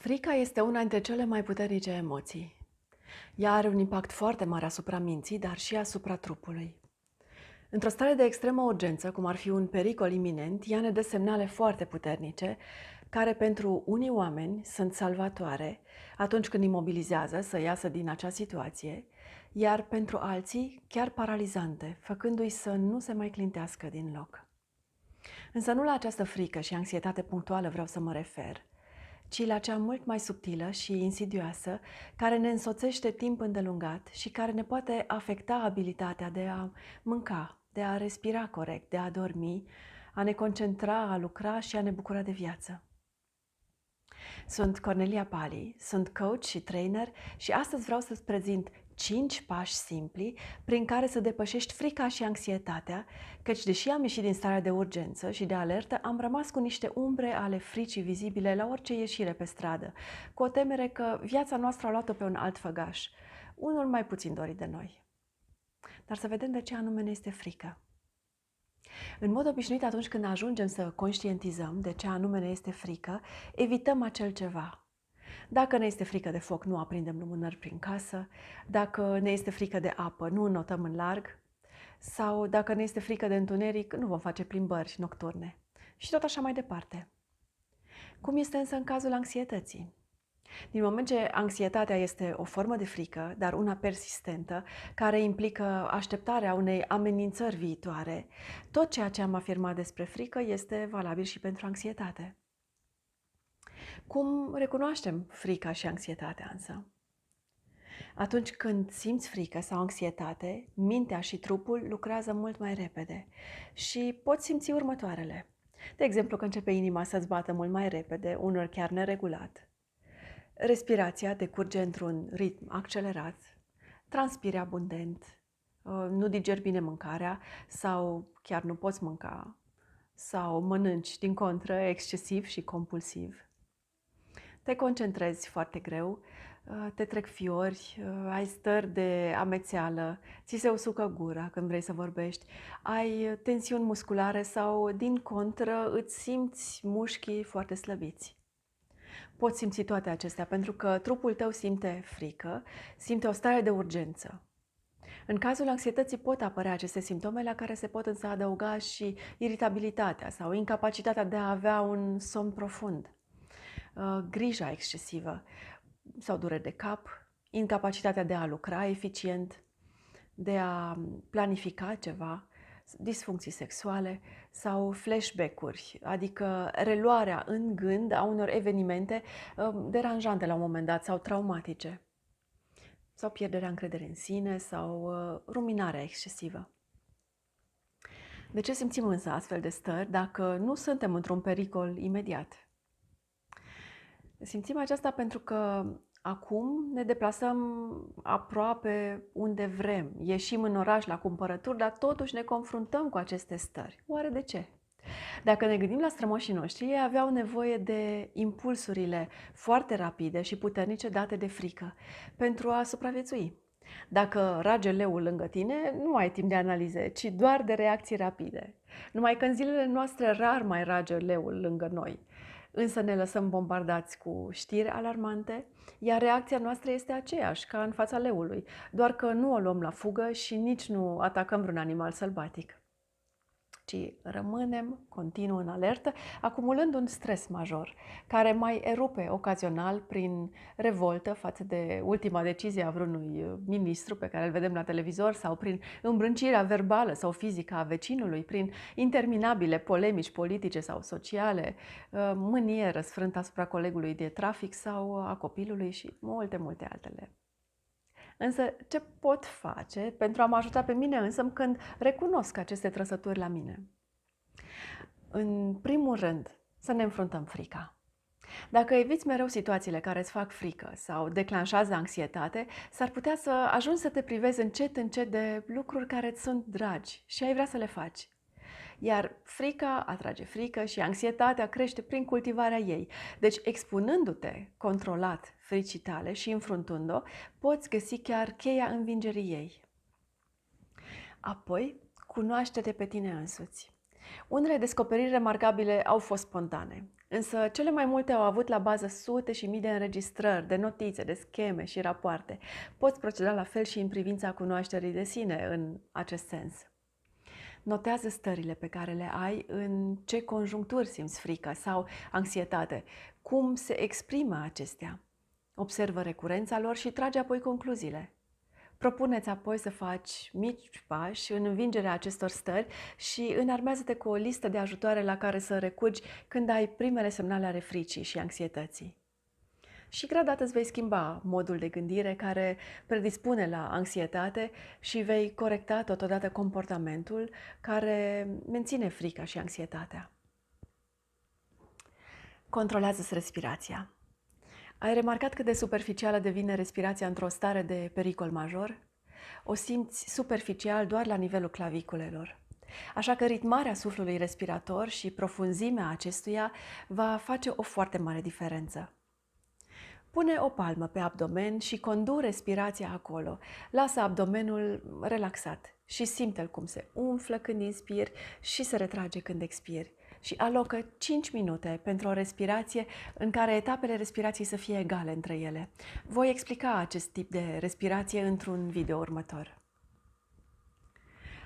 Frica este una dintre cele mai puternice emoții. Ea are un impact foarte mare asupra minții, dar și asupra trupului. Într-o stare de extremă urgență, cum ar fi un pericol iminent, ea ne dă semnale foarte puternice, care pentru unii oameni sunt salvatoare atunci când îi mobilizează să iasă din acea situație, iar pentru alții chiar paralizante, făcându-i să nu se mai clintească din loc. Însă nu la această frică și anxietate punctuală vreau să mă refer, ci la cea mult mai subtilă și insidioasă, care ne însoțește timp îndelungat și care ne poate afecta abilitatea de a mânca, de a respira corect, de a dormi, a ne concentra, a lucra și a ne bucura de viață. Sunt Cornelia Pali, sunt coach și trainer și astăzi vreau să-ți prezint 5 pași simpli prin care să depășești frica și anxietatea, căci deși am ieșit din starea de urgență și de alertă, am rămas cu niște umbre ale fricii vizibile la orice ieșire pe stradă, cu o temere că viața noastră a luat-o pe un alt făgaș, unul mai puțin dorit de noi. Dar să vedem de ce anume ne este frică. În mod obișnuit, atunci când ajungem să conștientizăm de ce anume ne este frică, evităm acel ceva. Dacă ne este frică de foc, nu aprindem lumânări prin casă. Dacă ne este frică de apă, nu înnotăm în larg. Sau dacă ne este frică de întuneric, nu vom face plimbări nocturne. Și tot așa mai departe. Cum este însă în cazul anxietății? Din moment ce anxietatea este o formă de frică, dar una persistentă, care implică așteptarea unei amenințări viitoare, tot ceea ce am afirmat despre frică este valabil și pentru anxietate. Cum recunoaștem frica și anxietatea însă? Atunci când simți frică sau anxietate, mintea și trupul lucrează mult mai repede și poți simți următoarele. De exemplu, că începe inima să-ți bată mult mai repede, uneori chiar neregulat. Respirația decurge într-un ritm accelerat, transpiri abundent, nu digeri bine mâncarea sau chiar nu poți mânca sau mănânci din contră excesiv și compulsiv. Te concentrezi foarte greu, te trec fiori, ai stări de amețeală, ți se usucă gura când vrei să vorbești, ai tensiuni musculare sau, din contră, îți simți mușchii foarte slăbiți. Poți simți toate acestea pentru că trupul tău simte frică, simte o stare de urgență. În cazul anxietății pot apărea aceste simptome la care se pot însă adăuga și iritabilitatea sau incapacitatea de a avea un somn profund, grija excesivă sau dureri de cap, incapacitatea de a lucra eficient, de a planifica ceva, disfuncții sexuale sau flashback-uri, adică reluarea în gând a unor evenimente deranjante la un moment dat sau traumatice, sau pierderea încrederii în sine sau ruminarea excesivă. De ce simțim însă astfel de stări dacă nu suntem într-un pericol imediat? Simțim aceasta pentru că acum ne deplasăm aproape unde vrem, ieșim în oraș la cumpărături, dar totuși ne confruntăm cu aceste stări. Oare de ce? Dacă ne gândim la strămoșii noștri, ei aveau nevoie de impulsurile foarte rapide și puternice date de frică pentru a supraviețui. Dacă rage leul lângă tine, nu ai timp de analize, ci doar de reacții rapide. Numai că în zilele noastre rar mai rage leul lângă noi. Însă ne lăsăm bombardați cu știri alarmante, iar reacția noastră este aceeași ca în fața leului, doar că nu o luăm la fugă și nici nu atacăm vreun animal sălbatic, ci rămânem continuu în alertă, acumulând un stres major, care mai erupe ocazional prin revoltă față de ultima decizie a vreunui ministru pe care îl vedem la televizor sau prin îmbrâncirea verbală sau fizică a vecinului, prin interminabile polemici politice sau sociale, mânie răsfrântă asupra colegului de trafic sau a copilului și multe, multe altele. Însă, ce pot face pentru a mă ajuta pe mine însă când recunosc aceste trăsături la mine? În primul rând, să ne înfruntăm frica. Dacă eviți mereu situațiile care îți fac frică sau declanșează anxietate, s-ar putea să ajungi să te privezi încet de lucruri care îți sunt dragi și ai vrea să le faci. Iar frica atrage frică și anxietatea crește prin cultivarea ei. Deci, expunându-te controlat fricii tale și înfruntând-o, poți găsi chiar cheia învingerii ei. Apoi, cunoaște-te pe tine însuți. Unele descoperiri remarcabile au fost spontane. Însă cele mai multe au avut la bază sute și mii de înregistrări, de notițe, de scheme și rapoarte. Poți proceda la fel și în privința cunoașterii de sine în acest sens. Notează stările pe care le ai, în ce conjuncturi simți frică sau anxietate, cum se exprimă acestea. Observă recurența lor și trage apoi concluziile. Propuneți apoi să faci mici pași în învingerea acestor stări și înarmează-te cu o listă de ajutoare la care să recurgi când ai primele semnale ale fricii și anxietății. Și gradat îți vei schimba modul de gândire care predispune la anxietate și vei corecta totodată comportamentul care menține frica și anxietatea. Controlează-ți respirația. Ai remarcat cât de superficială devine respirația într-o stare de pericol major? O simți superficial doar la nivelul claviculelor. Așa că ritmarea suflului respirator și profunzimea acestuia va face o foarte mare diferență. Pune o palmă pe abdomen și condu respirația acolo. Lasă abdomenul relaxat și simte-l cum se umflă când inspiri și se retrage când expiri. Și alocă 5 minute pentru o respirație în care etapele respirației să fie egale între ele. Voi explica acest tip de respirație într-un video următor.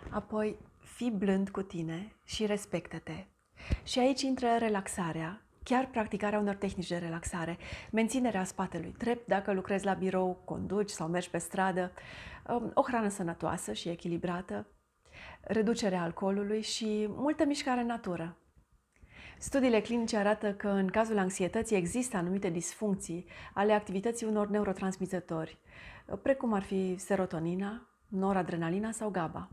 Apoi, fii blând cu tine și respectă-te. Și aici intră relaxarea, chiar practicarea unor tehnici de relaxare, menținerea spatelui drept dacă lucrezi la birou, conduci sau mergi pe stradă, o hrană sănătoasă și echilibrată, reducerea alcoolului și multă mișcare în natură. Studiile clinice arată că în cazul anxietății există anumite disfuncții ale activității unor neurotransmițători, precum ar fi serotonina, noradrenalina sau GABA.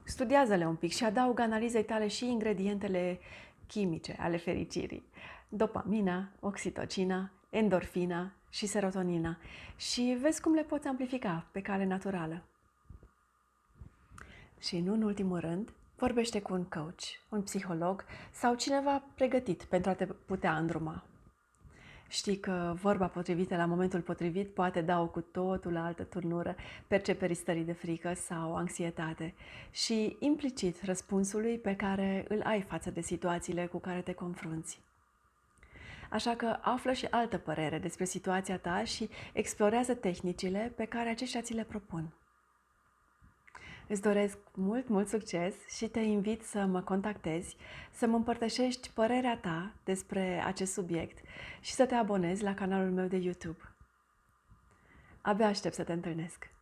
Studiază-le un pic și adaugă analizei tale și ingredientele chimice ale fericirii. Dopamina, oxitocina, endorfina și serotonina și vezi cum le poți amplifica pe cale naturală. Și nu în ultimul rând, vorbește cu un coach, un psiholog sau cineva pregătit pentru a te putea îndruma. Știi că vorba potrivită la momentul potrivit poate da o cu totul altă turnură perceperii stării de frică sau anxietate și implicit răspunsului pe care îl ai față de situațiile cu care te confrunți. Așa că află și altă părere despre situația ta și explorează tehnicile pe care aceștia ți le propun. Îți doresc mult succes și te invit să mă contactezi, să mă împărtășești părerea ta despre acest subiect și să te abonezi la canalul meu de YouTube. Abia aștept să te întâlnesc!